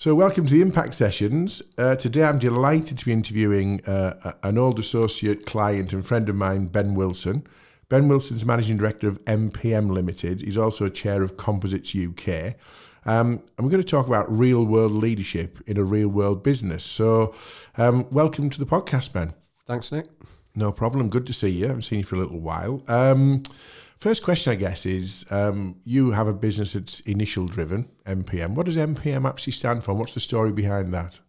So welcome to the Impact Sessions. Today I'm delighted to be interviewing an old associate, client and friend of mine, Ben Wilson. Ben Wilson's Managing Director of MPM Ltd. He's also Chair of Composites UK. And we're going to talk about real-world leadership in a real-world business. So welcome to the podcast, Ben. Thanks, Nick. No problem. Good to see you. I haven't seen you for a little while. First question, I guess, is you have a business that's initial driven, MPM. What does MPM actually stand for? What's the story behind that?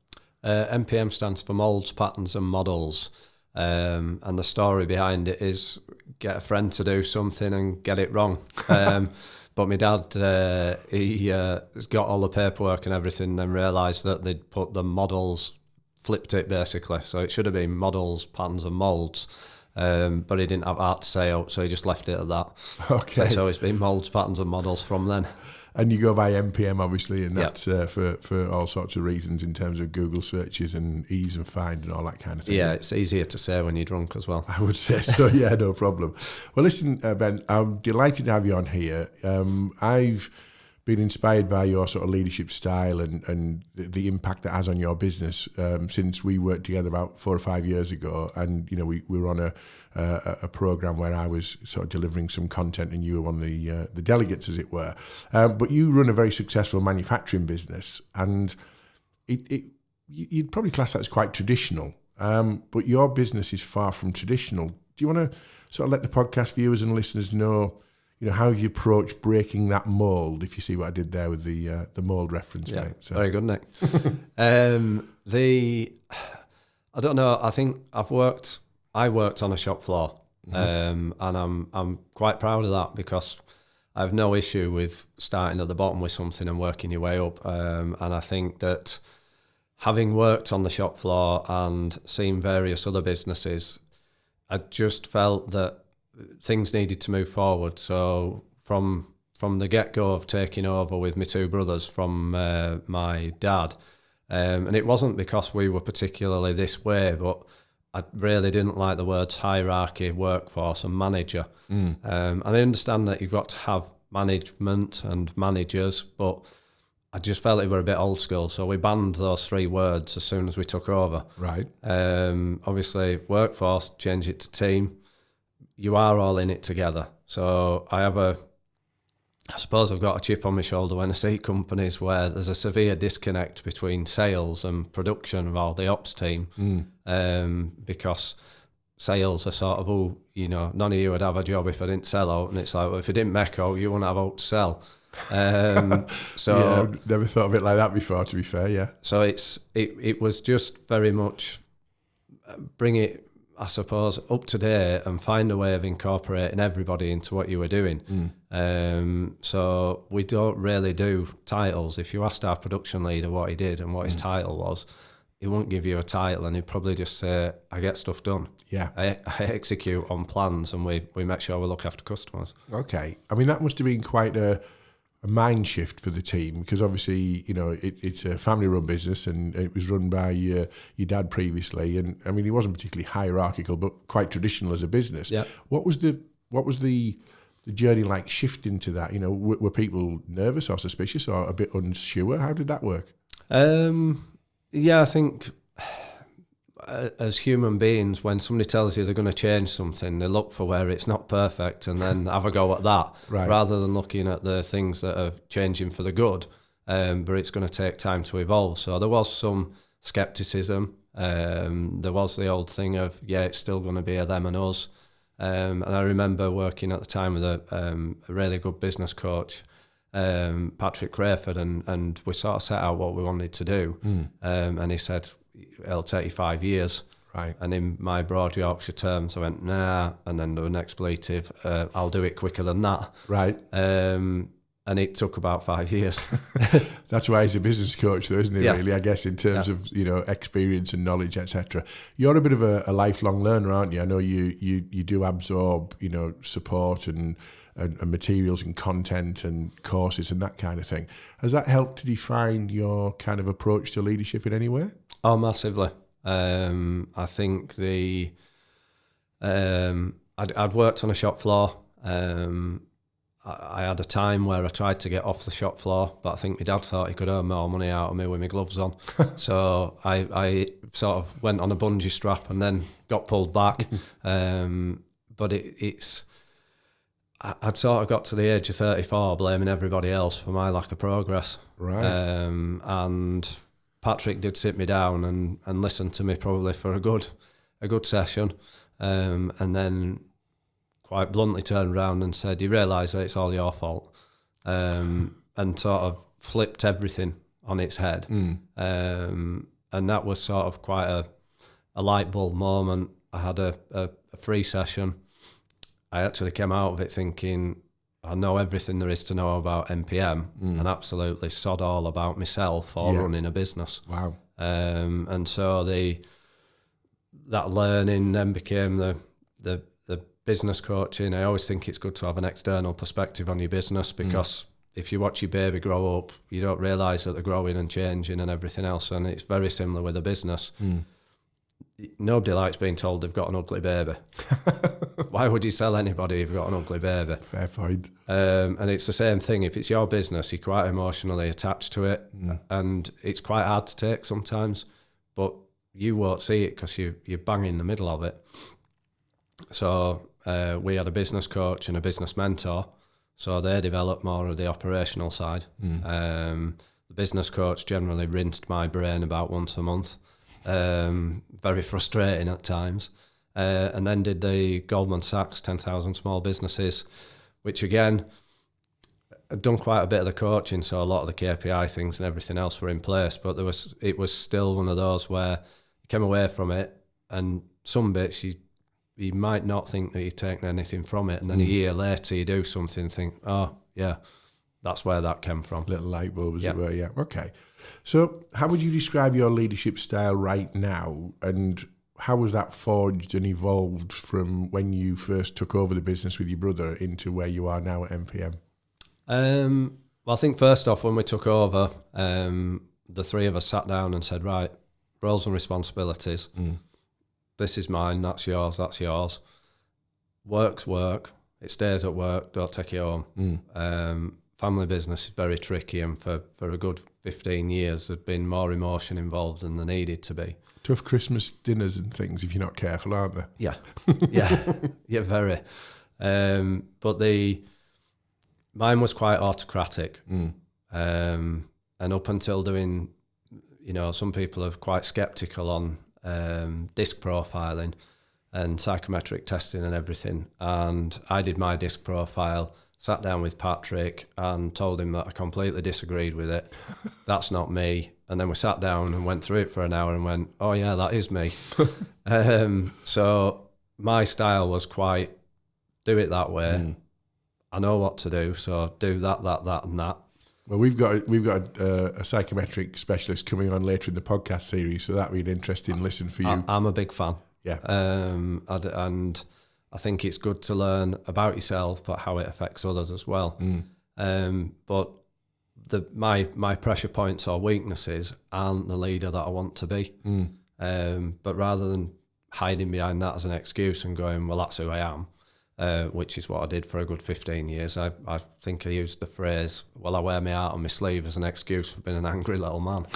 MPM stands for Molds, Patterns and Models. And the story behind it is get a friend to do something and get it wrong. But my dad, he has got all the paperwork and everything and then realised that they'd put the models, flipped it basically. So it should have been Models, Patterns and Molds. But he didn't have art to say out, so he just left it at that. Okay. So it's been Molds, Patterns and Models from then. And you go by MPM, obviously, and that's for all sorts of reasons in terms of Google searches and ease and find and all that kind of thing. Yeah, it's easier to say when you're drunk as well. I would say so, yeah, no problem. Well, listen, Ben, I'm delighted to have you on here. I've been inspired by your sort of leadership style and the impact that has on your business since we worked together about 4 or 5 years ago. And, you know, we were on a program where I was sort of delivering some content and you were one of the delegates, as it were. But you run a very successful manufacturing business and you'd probably class that as quite traditional. But your business is far from traditional. Do you want to sort of let the podcast viewers and listeners know, you know, how you approach breaking that mould, if you see what I did there with the mould reference, yeah, right? So. Very good, Nick. I don't know, I think I worked on a shop floor, and I'm quite proud of that because I have no issue with starting at the bottom with something and working your way up. And I think that having worked on the shop floor and seen various other businesses, I just felt that things needed to move forward. So from the get-go of taking over with my 2 brothers from my dad, and it wasn't because we were particularly this way, but I really didn't like the words hierarchy, workforce and manager. And I understand that you've got to have management and managers, but I just felt it were a bit old school. So we banned those 3 words as soon as we took over. Right. Obviously, workforce, change it to team. You are all in it together. So I suppose I've got a chip on my shoulder when I see companies where there's a severe disconnect between sales and production or the ops team, because sales are sort of, none of you would have a job if I didn't sell out, and it's like, well, if you didn't make out, you wouldn't have out to sell. So yeah, I've never thought of it like that before, to be fair, yeah. So it was just very much bring it, I suppose, up to date and find a way of incorporating everybody into what you were doing. So we don't really do titles. If you asked our production leader what he did and what his title was, he won't give you a title and he'd probably just say, I get stuff done. Yeah. I execute on plans and we make sure we look after customers. Okay. I mean, that must have been quite a mind shift for the team because obviously, you know, it's a family-run business and it was run by your dad previously. And I mean, he wasn't particularly hierarchical, but quite traditional as a business. Yeah. What was the journey like shifting to that? You know, were people nervous or suspicious or a bit unsure? How did that work? Yeah, I think as human beings, when somebody tells you they're going to change something, they look for where it's not perfect and then have a go at that, right, rather than looking at the things that are changing for the good, but it's going to take time to evolve. So there was some scepticism. There was the old thing of, yeah, it's still going to be a them and us. And I remember working at the time with a really good business coach, Patrick Rayford, and we sort of set out what we wanted to do. And he said, it'll take you 5 years. Right. And in my broad Yorkshire terms, I went, nah, and then the next expletive, I'll do it quicker than that. Right. And it took about 5 years. That's why he's a business coach, though, isn't he, really, I guess, in terms of, you know, experience and knowledge, etc. You're a bit of a lifelong learner, aren't you? I know you do absorb, you know, support and materials and content and courses and that kind of thing. Has that helped to define your kind of approach to leadership in any way? Oh, massively. I think I'd worked on a shop floor. I had a time where I tried to get off the shop floor, but I think my dad thought he could earn more money out of me with my gloves on. So I sort of went on a bungee strap and then got pulled back. But I'd sort of got to the age of 34 blaming everybody else for my lack of progress. Right. And Patrick did sit me down and listen to me probably for a good session. And then quite bluntly turned around and said, "You realise that it's all your fault," and sort of flipped everything on its head. And that was sort of quite a light bulb moment. I had a free session. I actually came out of it thinking, I know everything there is to know about MPM and absolutely sod all about myself or running a business. Wow. And so that learning then became the business coaching. I always think it's good to have an external perspective on your business, because if you watch your baby grow up, you don't realise that they're growing and changing and everything else. And it's very similar with a business. Nobody likes being told they've got an ugly baby. Why would you tell anybody you've got an ugly baby? Fair point. And it's the same thing. If it's your business, you're quite emotionally attached to it, and it's quite hard to take sometimes, but you won't see it because you're bang in the middle of it. So we had a business coach and a business mentor, so they developed more of the operational side. The business coach generally rinsed my brain about once a month. Very frustrating at times. And then did the Goldman Sachs 10,000 Small Businesses, which again, I'd done quite a bit of the coaching, so a lot of the KPI things and everything else were in place, but it was still one of those where you came away from it, and some bits you might not think that you've taken anything from it, and then a year later you do something and think, oh, yeah, that's where that came from. Little light bulb, as it were, yeah. Okay. So how would you describe your leadership style right now, and how was that forged and evolved from when you first took over the business with your brother into where you are now at MPM? Well, I think first off, when we took over, the three of us sat down and said, right, roles and responsibilities. This is mine, that's yours, that's yours. Work's work, it stays at work, don't take it home. Family business is very tricky, and for a good 15 years there'd been more emotion involved than there needed to be. Tough Christmas dinners and things if you're not careful, aren't they? Yeah, yeah, very. But mine was quite autocratic. And up until doing, some people are quite sceptical on disc profiling and psychometric testing and everything. And I did my disc profile, sat down with Patrick and told him that I completely disagreed with it. That's not me. And then we sat down and went through it for an hour and went, oh yeah, that is me. So my style was quite, do it that way. I know what to do, so do that, and that. Well, we've got a psychometric specialist coming on later in the podcast series, so that'll be an interesting listen for you. I'm a big fan. Yeah. And I think it's good to learn about yourself, but how it affects others as well. But my pressure points or weaknesses aren't the leader that I want to be. But rather than hiding behind that as an excuse and going, well, that's who I am, which is what I did for a good 15 years. I think I used the phrase, well, I wear my heart on my sleeve as an excuse for being an angry little man.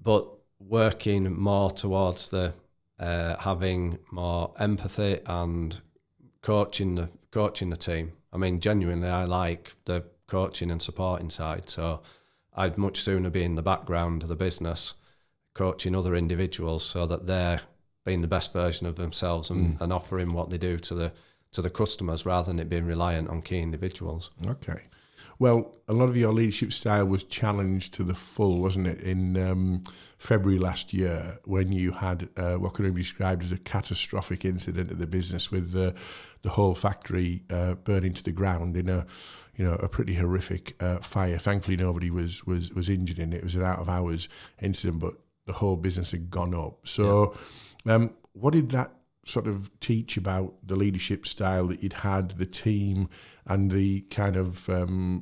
But working more towards the having more empathy and coaching the team. I mean, genuinely, I like the coaching and supporting side. So I'd much sooner be in the background of the business, coaching other individuals so that they're being the best version of themselves and offering what they do to the customers, rather than it being reliant on key individuals. Okay. Well, a lot of your leadership style was challenged to the full, wasn't it, in February last year, when you had what could be described as a catastrophic incident at the business with the whole factory burning to the ground in a pretty horrific fire. Thankfully, nobody was injured in it. It was an out of hours incident, but the whole business had gone up. So, what did that sort of teach about the leadership style that you'd had, the team, and the kind of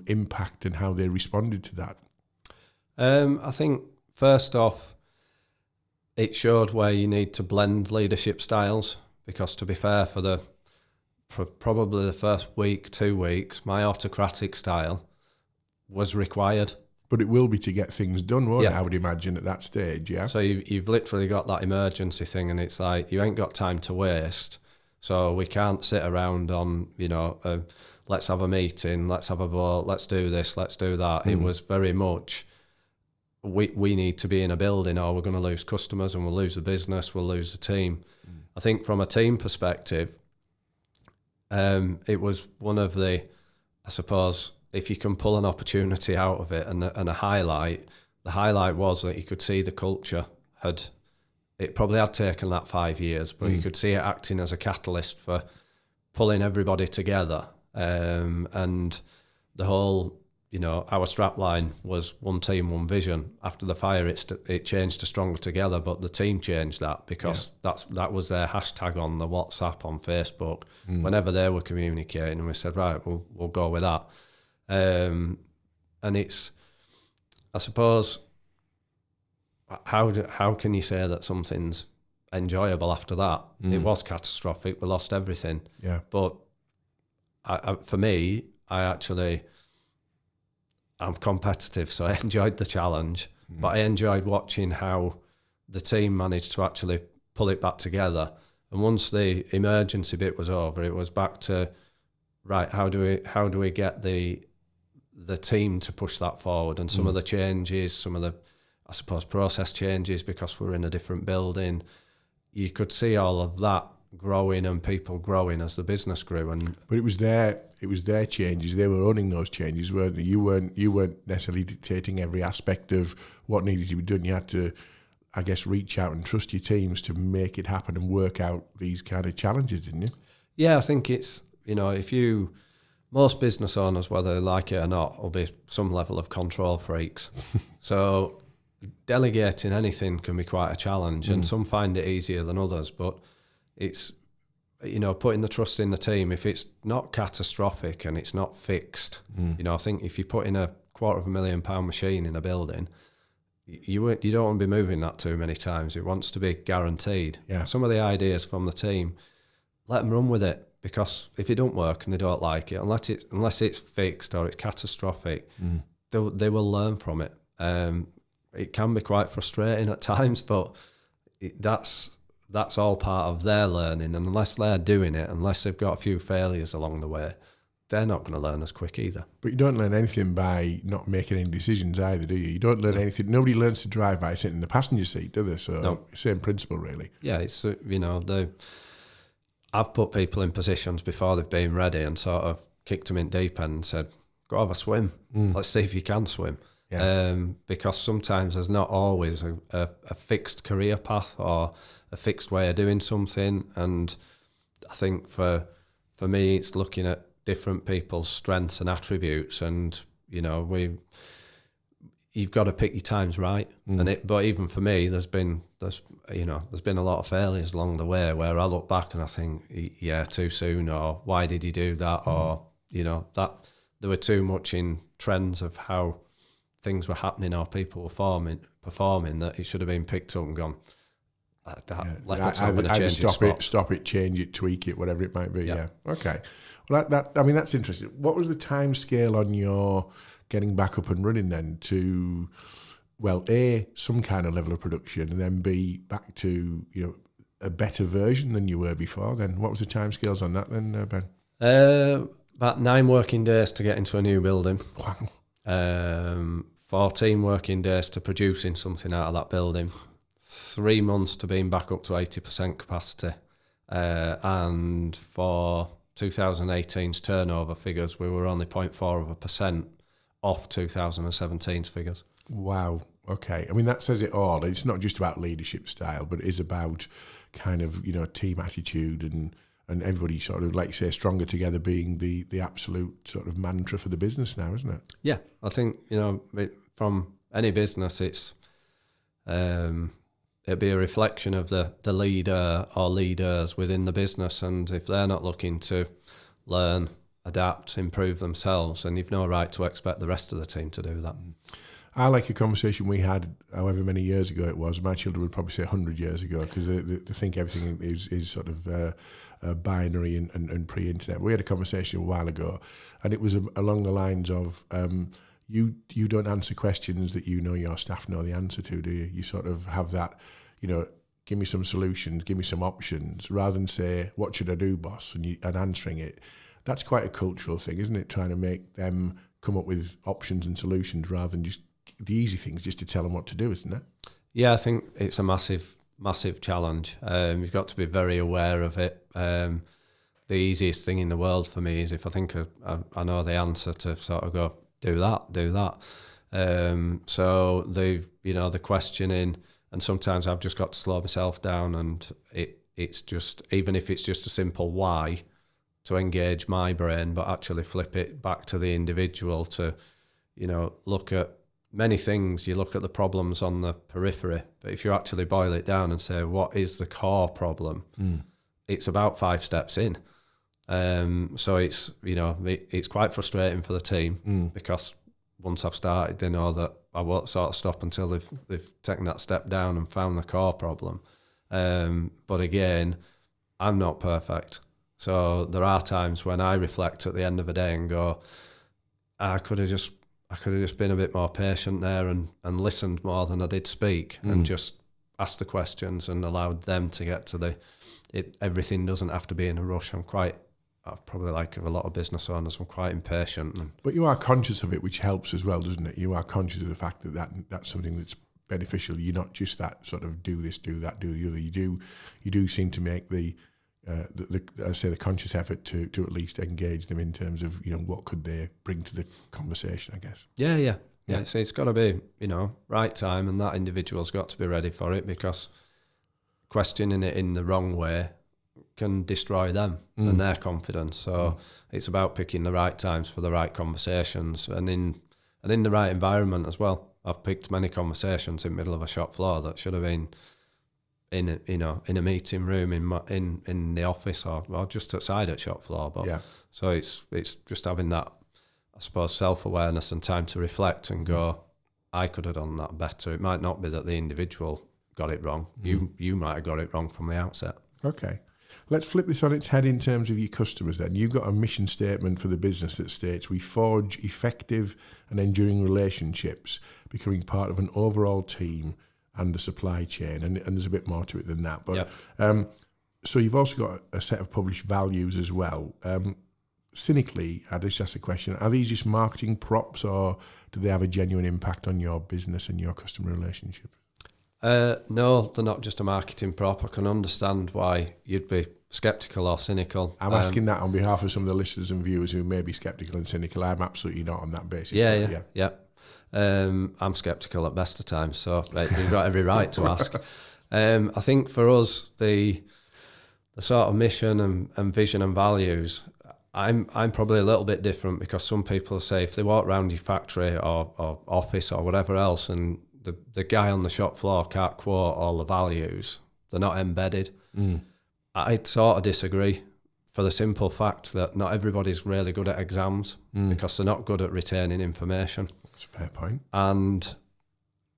impact and how they responded to that? I think first off, it showed where you need to blend leadership styles, because to be fair, for the for probably the first week, 2 weeks, my autocratic style was required. But it will be to get things done, won't it? Yeah. I would imagine at that stage, yeah? So you've literally got that emergency thing, and it's like, you ain't got time to waste. So we can't sit around on, let's have a meeting, let's have a vote, let's do this, let's do that. It was very much, we need to be in a building or we're going to lose customers and we'll lose the business, we'll lose the team. I think from a team perspective, it was one of the, I suppose, if you can pull an opportunity out of it and a highlight, the highlight was that you could see the culture it probably had taken that 5 years, but you could see it acting as a catalyst for pulling everybody together. And the whole, our strapline was one team, one vision. After the fire, it changed to Stronger Together, but the team changed that because that was their hashtag on the WhatsApp, on Facebook. Whenever they were communicating, and we said, right, we'll go with that. And it's, I suppose, how can you say that something's enjoyable after that? It was catastrophic. We lost everything. Yeah. But for me, I'm competitive, so I enjoyed the challenge. But I enjoyed watching how the team managed to actually pull it back together. And once the emergency bit was over, it was back to, right, how do we get the team to push that forward? And some of the changes, some of the, I suppose, process changes, because we're in a different building, you could see all of that growing and people growing as the business grew. But it was their changes. They were owning those changes, weren't they? You weren't necessarily dictating every aspect of what needed to be done. You had to, I guess, reach out and trust your teams to make it happen and work out these kind of challenges, didn't you? Yeah, I think it's, most business owners, whether they like it or not, will be some level of control freaks. So delegating anything can be quite a challenge, and some find it easier than others. But it's, putting the trust in the team. If it's not catastrophic and it's not fixed, I think if you put in a £250,000 machine in a building, you don't want to be moving that too many times. It wants to be guaranteed. Yeah. Some of the ideas from the team, let them run with it. Because if it don't work and they don't like it, unless it's fixed or it's catastrophic, they will learn from it. It can be quite frustrating at times, but that's all part of their learning. And unless they're doing it, unless they've got a few failures along the way, they're not going to learn as quick either. But you don't learn anything by not making any decisions either, do you? You don't learn anything. Nobody learns to drive by sitting in the passenger seat, do they? So same principle, really. Yeah, it's I've put people in positions before they've been ready and sort of kicked them in deep end and said, go have a swim. Let's see if you can swim. Yeah. Because sometimes there's not always a fixed career path or a fixed way of doing something. And I think for me, it's looking at different people's strengths and attributes. And, you've got to pick your times right. But even for me, there's been a lot of failures along the way where I look back and I think, yeah, too soon, or why did he do that, or that there were too much in trends of how things were happening or people were performing that it should have been picked up and gone. Either stop it, change it, tweak it, whatever it might be. Yeah. Okay. Well, that's interesting. What was the time scale on your getting back up and running then to, well, A, some kind of level of production, and then B, back to, a better version than you were before then? What was the timescales on that then, Ben? About 9 working days to get into a new building. Wow. 14 working days to producing something out of that building. 3 months to being back up to 80% capacity. And for 2018's turnover figures, we were only 0.4% off 2017's figures. Wow. Okay. I mean, that says it all. It's not just about leadership style, but it is about kind of, team attitude and everybody sort of, like you say, stronger together being the absolute sort of mantra for the business now, isn't it? Yeah. I think, from any business, it's it'd be a reflection of the leader or leaders within the business. And if they're not looking to learn, adapt, improve themselves, and you've no right to expect the rest of the team to do that. I like a conversation we had however many years ago it was. My children would probably say 100 years ago because they think everything is sort of binary and pre-internet. We had a conversation a while ago, and it was along the lines of you don't answer questions that you know your staff know the answer to, do you? You sort of have that, give me some solutions, give me some options, rather than say, what should I do, boss, and answering it. That's quite a cultural thing, isn't it? Trying to make them come up with options and solutions rather than just the easy things, just to tell them what to do, isn't it? Yeah, I think it's a massive challenge. You've got to be very aware of it. The easiest thing in the world for me is if I think I know the answer, to sort of go, do that. So the questioning, and sometimes I've just got to slow myself down, and it's just, even if it's just a simple why, to engage my brain, but actually flip it back to the individual to, look at many things. You look at the problems on the periphery, but if you actually boil it down and say, what is the core problem? It's about 5 steps in. So it's, it's quite frustrating for the team because once I've started, they know that I won't sort of stop until they've taken that step down and found the core problem. But again, I'm not perfect. So there are times when I reflect at the end of a day and go, I could have just been a bit more patient there and listened more than I did speak, and just asked the questions and allowed them to get to everything doesn't have to be in a rush. I'm probably like a lot of business owners, I'm quite impatient. But you are conscious of it, which helps as well, doesn't it? You are conscious of the fact that's something that's beneficial. You're not just that sort of do this, do that, do the other. You do seem to make the conscious effort to at least engage them in terms of, what could they bring to the conversation, I guess. Yeah. It's got to be, right time, and that individual's got to be ready for it, because questioning it in the wrong way can destroy them and their confidence. So it's about picking the right times for the right conversations, and in the right environment as well. I've picked many conversations in the middle of a shop floor that should have been in a meeting room in the office or just outside at shop floor. But so it's just having that, I suppose, self-awareness and time to reflect and go, I could have done that better. It might not be that the individual got it wrong. You might have got it wrong from the outset. Okay. Let's flip this on its head in terms of your customers then. You've got a mission statement for the business that states, we forge effective and enduring relationships, becoming part of an overall team and the supply chain. And there's a bit more to it than that. But so you've also got a set of published values as well. Cynically, I just ask the question, are these just marketing props, or do they have a genuine impact on your business and your customer relationship? No, they're not just a marketing prop. I can understand why you'd be sceptical or cynical. I'm asking that on behalf of some of the listeners and viewers who may be sceptical and cynical. I'm absolutely not on that basis. Yeah. I'm sceptical at best of times, so you've got every right to ask. I think for us, the sort of mission and vision and values, I'm probably a little bit different, because some people say if they walk around your factory or office or whatever else, and the guy on the shop floor can't quote all the values, they're not embedded. I sort of disagree, for the simple fact that not everybody's really good at exams because they're not good at retaining information. That's a fair point. And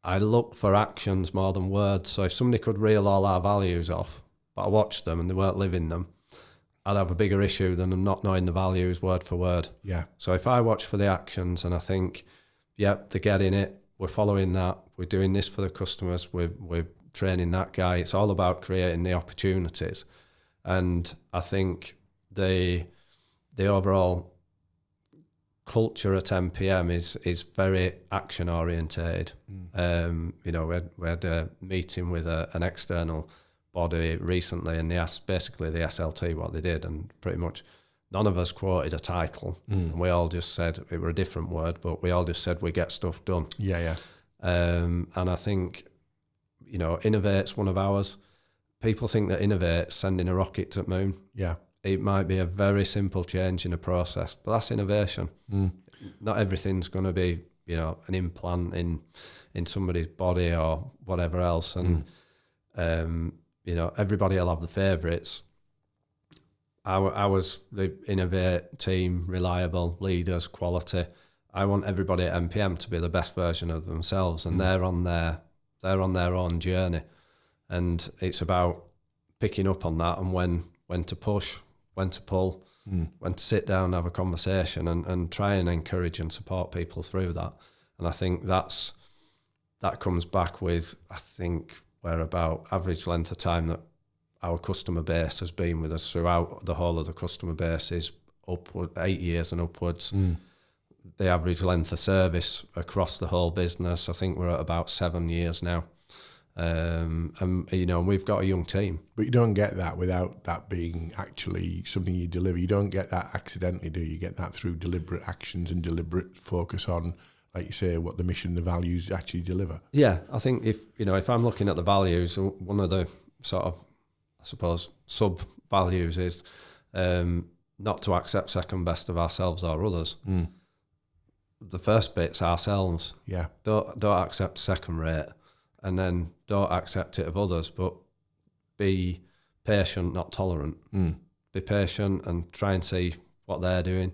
I look for actions more than words. So if somebody could reel all our values off, but I watched them and they weren't living them, I'd have a bigger issue than them not knowing the values word for word. Yeah. So if I watch for the actions and I think, yep, they're getting it, we're following that, we're doing this for the customers, we're training that guy. It's all about creating the opportunities. And I think the overall culture at MPM is very action orientated. We had a meeting with an external body recently, and they asked basically the SLT what they did, and pretty much none of us quoted a title. And we all just said, it were a different word, but we all just said we get stuff done. Yeah. And I think, Innovate's one of ours. People think that Innovate's sending a rocket to the moon. Yeah. It might be a very simple change in a process, but that's innovation. Not everything's going to be, an implant in somebody's body or whatever else. And, everybody will have the favourites. I was the Innovate team, reliable, leaders, quality. I want everybody at MPM to be the best version of themselves, and they're on their own journey, and it's about picking up on that and when to push, when to pull, when to sit down and have a conversation, and try and encourage and support people through that. And I think that comes back with, I think we're about average length of time that our customer base has been with us throughout. The whole of the customer base is upward 8 years and upwards. The average length of service across the whole business, I think we're at about 7 years now. And we've got a young team. But you don't get that without that being actually something you deliver. You don't get that accidentally, do you? You get that through deliberate actions and deliberate focus on, like you say, what the mission, the values actually deliver. Yeah, I think if I'm looking at the values, one of the sort of, I suppose, sub-values is not to accept second best of ourselves or others. The first bit's ourselves. Yeah. Don't accept second rate, and then don't accept it of others, but be patient, not tolerant. Be patient and try and see what they're doing,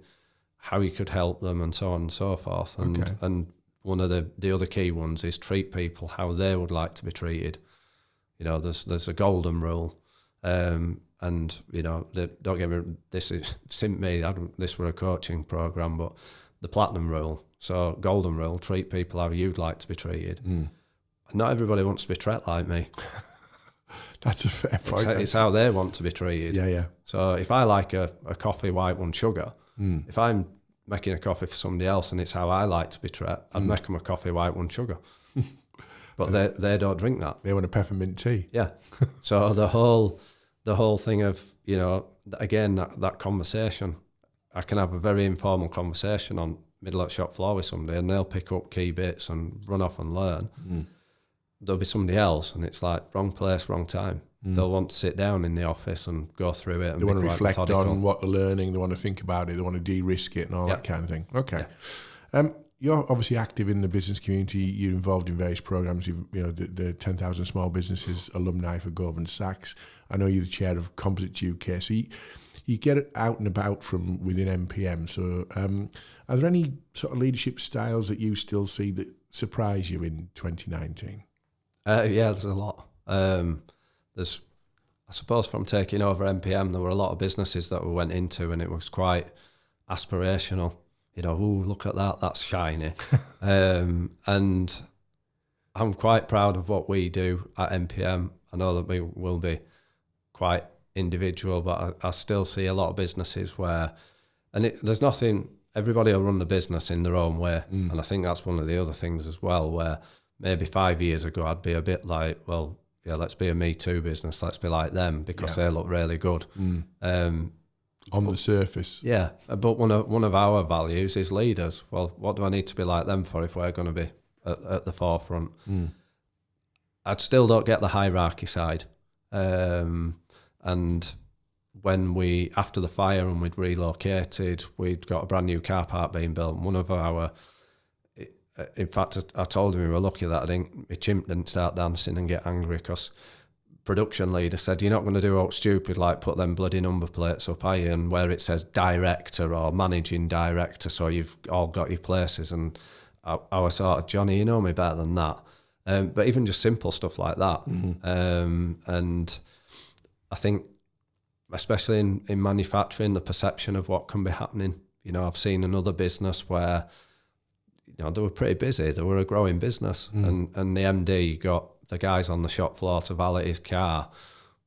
how you could help them, and so on and so forth. And one of the other key ones is treat people how they would like to be treated. There's a golden rule. And don't get me. This is me. This were a coaching program, but the platinum rule. So golden rule: treat people how you'd like to be treated. Not everybody wants to be treated like me. That's a fair point. It's how they want to be treated. Yeah. So if I like a coffee white one sugar, if I'm making a coffee for somebody else and it's how I like to be treated, I'd make them a coffee white one sugar. But they don't drink that. They want a peppermint tea. Yeah. So the whole thing of, again, that conversation, I can have a very informal conversation on middle of shop floor with somebody, and they'll pick up key bits and run off and learn. There'll be somebody else, and it's like wrong place, wrong time. They'll want to sit down in the office and go through it. And they want to reflect methodical. on what they're learning. They want to think about it. They want to de-risk it and all that kind of thing. Okay. Yeah. You're obviously active in the business community. You're involved in various programs. The 10,000 Small Businesses alumni for Goldman Sachs. I know you're the chair of Composites UK. So you get it out and about from within MPM. So are there any sort of leadership styles that you still see that surprise you in 2019? There's a lot. There's, I suppose, from taking over MPM, there were a lot of businesses that we went into, and it was quite aspirational. Look at that, that's shiny. And I'm quite proud of what we do at MPM. I know that we will be quite individual, but I still see a lot of businesses where, there's nothing, everybody will run the business in their own way. And I think that's one of the other things as well, where maybe 5 years ago I'd be a bit like, well, yeah, let's be a Me Too business, let's be like them because they look really good. On the surface. Yeah, but one of our values is leaders. Well, what do I need to be like them for if we're going to be at the forefront? I still don't get the hierarchy side. And when after the fire and we'd relocated, we'd got a brand new car park being built. One of our, in fact, I told him we were lucky that my chimp didn't start dancing and get angry because production leader said, you're not going to do out stupid like put them bloody number plates up, are you? And where it says director or managing director, so you've all got your places. And I was sort of, Johnny, you know me better than that. But even just simple stuff like that. And I think, especially in manufacturing, the perception of what can be happening. I've seen another business where, they were pretty busy. They were a growing business. And the MD got the guys on the shop floor to valet his car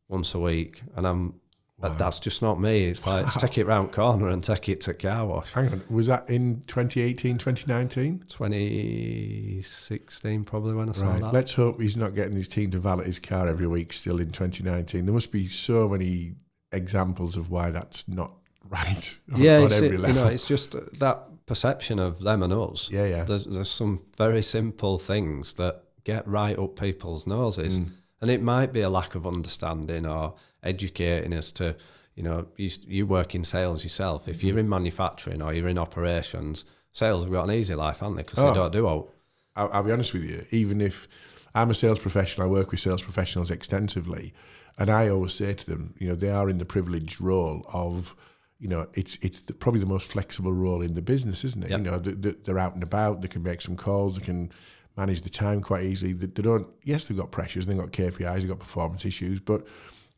once a week. And that's just not me. It's like, let's take it round corner and take it to car wash. Hang on, was that in 2018, 2019? 2016 probably when I saw that. Let's hope he's not getting his team to valet his car every week still in 2019. There must be so many examples of why that's not right on every level. It's just that perception of them and us. Yeah. There's some very simple things that get right up people's noses. And it might be a lack of understanding or educating us to, you work in sales yourself. If you're in manufacturing or you're in operations, sales have got an easy life, haven't they? Because they don't do all. I'll be honest with you, even if I'm a sales professional, I work with sales professionals extensively, and I always say to them, they are in the privileged role of, it's probably the most flexible role in the business, isn't it? Yep. They're out and about, they can make some calls, they can manage the time quite easily. They don't, yes, they've got pressures, they've got KPIs, they've got performance issues, but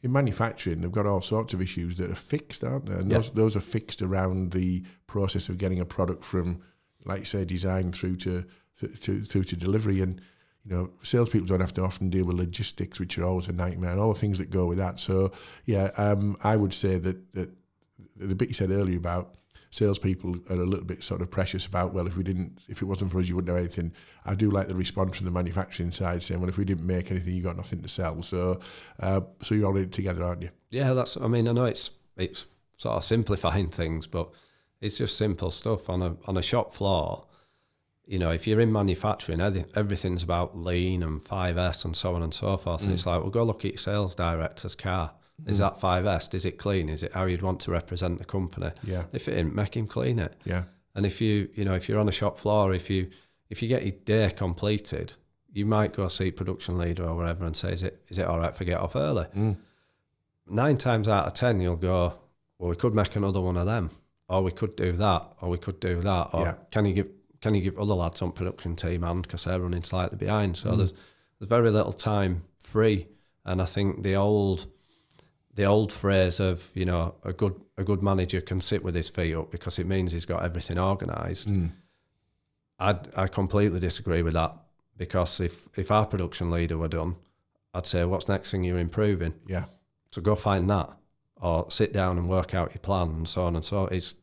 in manufacturing, they've got all sorts of issues that are fixed, aren't they? And those are fixed around the process of getting a product from, like you say, design through to delivery. And salespeople don't have to often deal with logistics, which are always a nightmare, and all the things that go with that. So, I would say that the bit you said earlier about salespeople are a little bit sort of precious about, well, if it wasn't for us, you wouldn't know anything. I do like the response from the manufacturing side saying, well, if we didn't make anything, you got nothing to sell. So you're all in it together, aren't you? Yeah, I know it's sort of simplifying things, but it's just simple stuff on a shop floor. If you're in manufacturing, everything's about lean and 5S and so on and so forth. And it's like, well, go look at your sales director's car. Is that 5S? Is it clean? Is it how you'd want to represent the company? Yeah. If it ain't, make him clean it. Yeah. And if you're on a shop floor, if you get your day completed, you might go see production leader or whatever and say, is it all right if I get off early? 9 times out of 10, you'll go, well, we could make another one of them, or we could do that, or we could do that, or can you give other lads on production team hand because they're running slightly behind? So there's very little time free, and I think the old phrase of a good manager can sit with his feet up because it means he's got everything organised. I completely disagree with that, because if our production leader were done, I'd say, what's next thing you're improving? Yeah. So go find that, or sit down and work out your plan and so on and so on. It's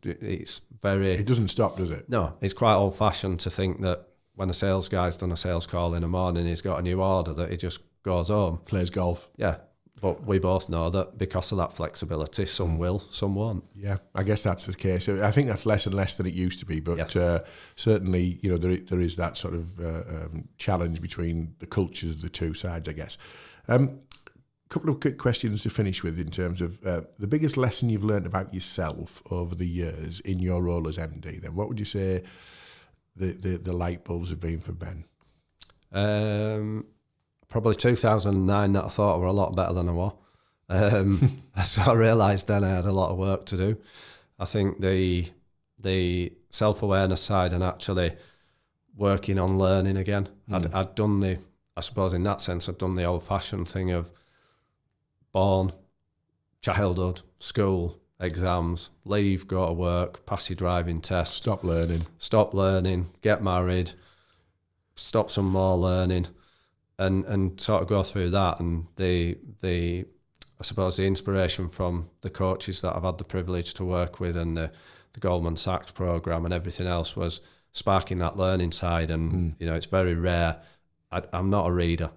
very... It doesn't stop, does it? No, it's quite old-fashioned to think that when a sales guy's done a sales call in the morning, he's got a new order, that he just goes home. Plays golf. Yeah. But we both know that because of that flexibility, some will, some won't. Yeah, I guess that's the case. I think that's less and less than it used to be, but certainly, there is that sort of challenge between the cultures of the two sides, I guess. Couple of quick questions to finish with in terms of the biggest lesson you've learned about yourself over the years in your role as MD. Then, what would you say the light bulbs have been for Ben? Probably 2009, that I thought I were a lot better than I was. So I realised then I had a lot of work to do. I think the self-awareness side and actually working on learning again. I'd done I suppose in that sense, I'd done the old-fashioned thing of born, childhood, school, exams, leave, go to work, pass your driving test. Stop learning, get married, stop some more learning. And sort of go through that, and I suppose the inspiration from the coaches that I've had the privilege to work with, and the Goldman Sachs program and everything else, was sparking that learning side. And it's very rare. I'm not a reader.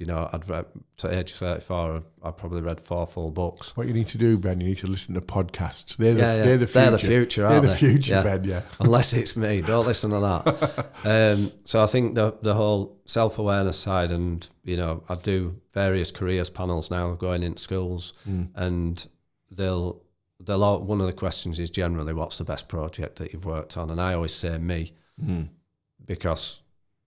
I'd read, to age 34, I've probably read 4 full books. What you need to do, Ben, you need to listen to podcasts. They're the future. They're the future, aren't they? They're the future, Ben, yeah. Unless it's me, don't listen to that. So I think the whole self-awareness side, and, I do various careers panels now going into schools, and they'll one of the questions is generally, what's the best project that you've worked on? And I always say me, because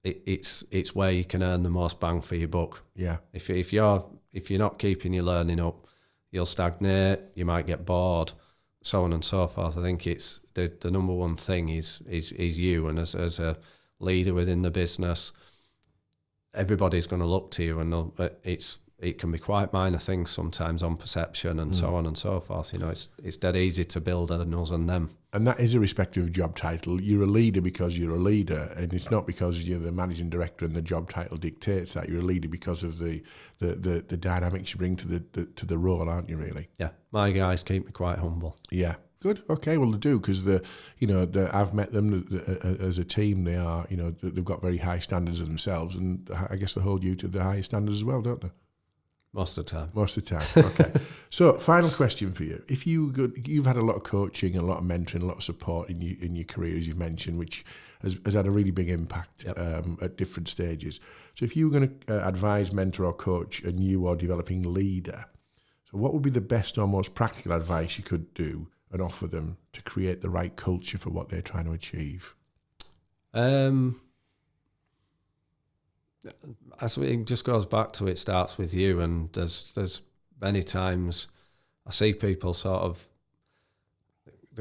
it's where you can earn the most bang for your buck. Yeah. If you're not keeping your learning up, you'll stagnate. You might get bored, so on and so forth. I think it's the number one thing is you, and as a leader within the business, everybody's going to look to you, and it can be quite minor things sometimes on perception and so on and so forth. It's dead easy to build an us and them. And that is irrespective of job title. You're a leader because you're a leader, and it's not because you're the managing director and the job title dictates that. You're a leader because of the dynamics you bring to the role, aren't you? Really? Yeah. My guys keep me quite humble. Yeah. Good. Okay. Well, they do, because I've met them as a team. They are, they've got very high standards of themselves, and I guess they hold you to the highest standards as well, don't they? Most of the time. Most of the time. Okay. So, final question for you: if you've had a lot of coaching and a lot of mentoring, a lot of support in your career, as you've mentioned, which has had a really big impact at different stages. So, if you were going to advise, mentor, or coach a new or developing leader, so what would be the best or most practical advice you could do and offer them to create the right culture for what they're trying to achieve? As it just goes back to, it starts with you, and there's many times I see people sort of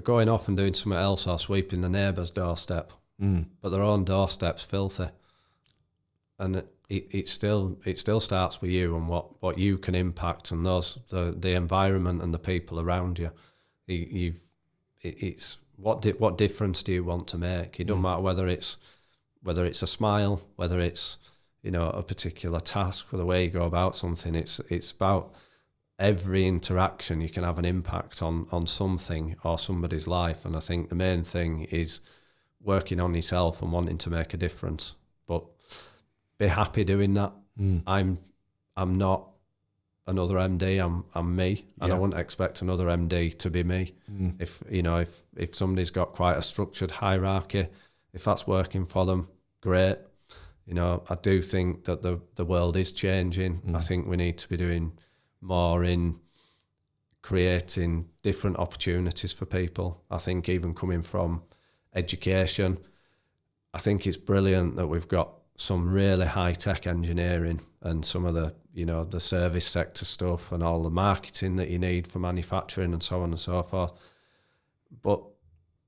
they're going off and doing something else or sweeping the neighbour's doorstep, but their own doorstep's filthy. And it still starts with you and what you can impact, and the environment and the people around you. It's what difference do you want to make? It doesn't matter whether it's a smile, whether it's a particular task or the way you go about something. It's about every interaction you can have an impact on something or somebody's life. And I think the main thing is working on yourself and wanting to make a difference. But be happy doing that. I'm not another MD. I'm me, and I wouldn't expect another MD to be me. If somebody's got quite a structured hierarchy, if that's working for them, great. I do think that the world is changing. I think we need to be doing more in creating different opportunities for people. I think even coming from education, I think it's brilliant that we've got some really high-tech engineering and some of the service sector stuff and all the marketing that you need for manufacturing and so on and so forth. But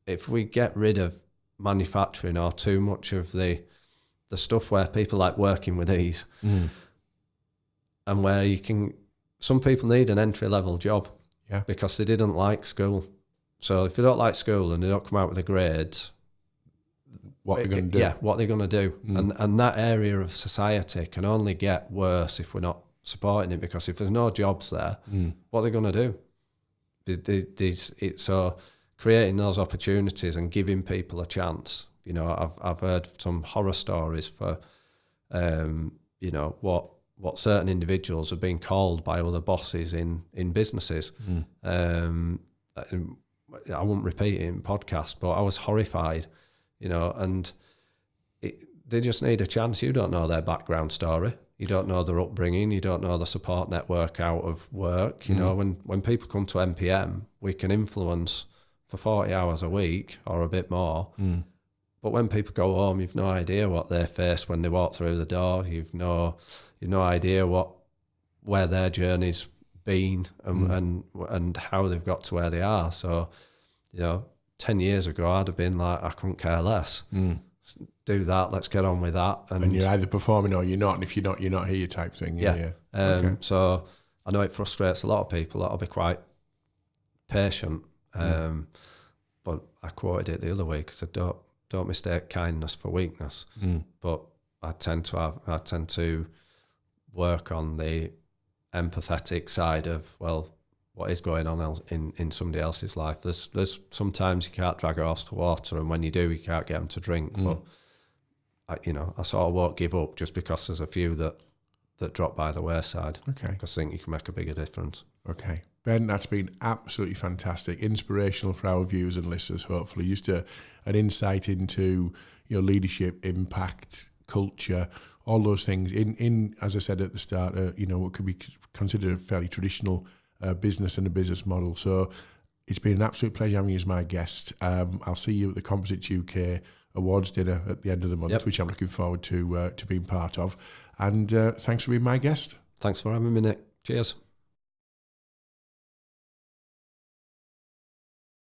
if we get rid of manufacturing or too much of the stuff where people like working with ease, and where some people need an entry-level job because they didn't like school. So if they don't like school and they don't come out with the grades, what they're going to do. Yeah, what they're going to do. And that area of society can only get worse if we're not supporting it, because if there's no jobs there, what are they going to do? So creating those opportunities and giving people a chance. I've heard some horror stories for, what certain individuals have been called by other bosses in businesses. I won't repeat it in podcast, but I was horrified. And they just need a chance. You don't know their background story. You don't know their upbringing. You don't know the support network out of work. When people come to MPM, we can influence for 40 hours a week or a bit more. But when people go home, you've no idea what they face when they walk through the door. You've no idea where their journey's been and how they've got to where they are. So, 10 years ago, I'd have been like, I couldn't care less. Do that, let's get on with that. And you're either performing or you're not, and if you're not here type thing. Yeah. Okay. So I know it frustrates a lot of people. That'll be quite patient. But I quoted it the other week, because I don't mistake kindness for weakness. But I tend to work on the empathetic side of, what is going on in somebody else's life. There's sometimes you can't drag a horse to water, and when you do, you can't get them to drink. But I sort of won't give up just because there's a few that drop by the wayside. Okay. Because I think you can make a bigger difference. Okay. Ben, that's been absolutely fantastic, inspirational for our viewers and listeners, hopefully. Just an insight into leadership, impact, culture, all those things in as I said at the start, what could be considered a fairly traditional business and a business model. So it's been an absolute pleasure having you as my guest. I'll see you at the Composites UK Awards dinner at the end of the month, which I'm looking forward to being part of. And thanks for being my guest. Thanks for having me, Nick. Cheers.